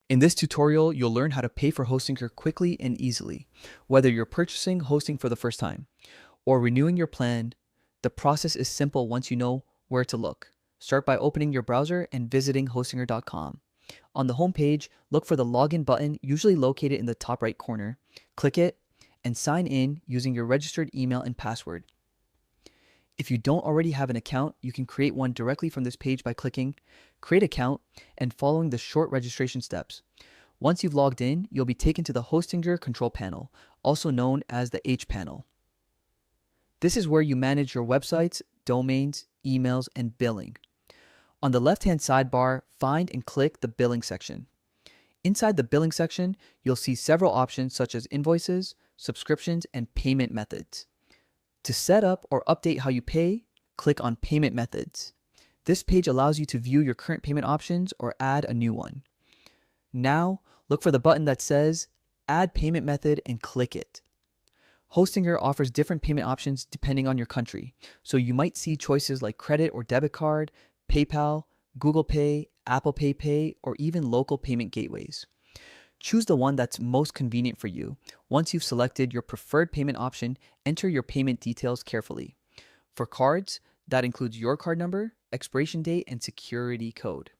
In this tutorial, you'll learn how to pay for Hostinger quickly and easily. Whether you're purchasing hosting for the first time or renewing your plan, the process is simple once you know where to look. Start by opening your browser and visiting hostinger.com. On the home page, look for the login button, usually located in the top right corner. Click it and sign in using your registered email and password. If you don't already have an account, you can create one directly from this page by clicking Create Account and following the short registration steps. Once you've logged in, you'll be taken to the Hostinger control panel, also known as the H panel. This is where you manage your websites, domains, emails, and billing. On the left-hand sidebar, find and click the billing section. Inside the billing section, you'll see several options such as invoices, subscriptions, and payment methods. To set up or update how you pay, click on Payment Methods. This page allows you to view your current payment options or add a new one. Now, look for the button that says Add Payment Method and click it. Hostinger offers different payment options depending on your country, so you might see choices like credit or debit card, PayPal, Google Pay, Apple Pay, or even local payment gateways. Choose the one that's most convenient for you. Once you've selected your preferred payment option, enter your payment details carefully. For cards, that includes your card number, expiration date, and security code.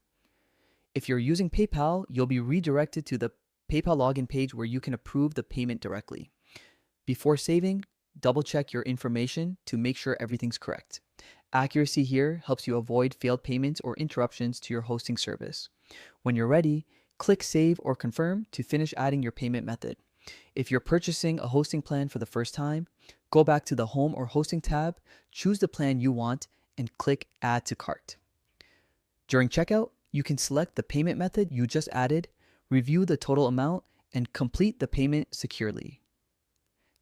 If you're using PayPal, you'll be redirected to the PayPal login page where you can approve the payment directly. Before saving, double-check your information to make sure everything's correct. Accuracy here helps you avoid failed payments or interruptions to your hosting service. When you're ready, click Save or Confirm to finish adding your payment method. If you're purchasing a hosting plan for the first time, go back to the Home or Hosting tab, choose the plan you want, and click Add to Cart. During checkout, you can select the payment method you just added, review the total amount, and complete the payment securely.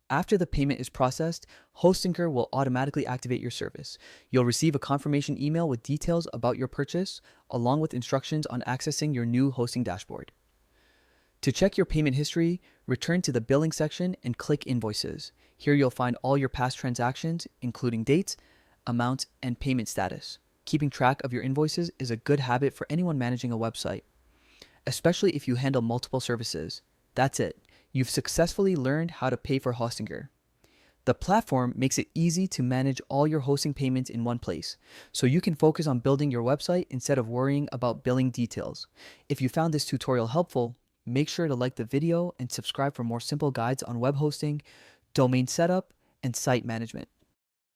After the payment is processed, Hostinger will automatically activate your service. You'll receive a confirmation email with details about your purchase, along with instructions on accessing your new hosting dashboard. To check your payment history, return to the billing section and click Invoices. Here you'll find all your past transactions, including dates, amount, and payment status. Keeping track of your invoices is a good habit for anyone managing a website, especially if you handle multiple services. That's it. You've successfully learned how to pay for Hostinger. The platform makes it easy to manage all your hosting payments in one place, so you can focus on building your website instead of worrying about billing details. If you found this tutorial helpful, make sure to like the video and subscribe for more simple guides on web hosting, domain setup, and site management.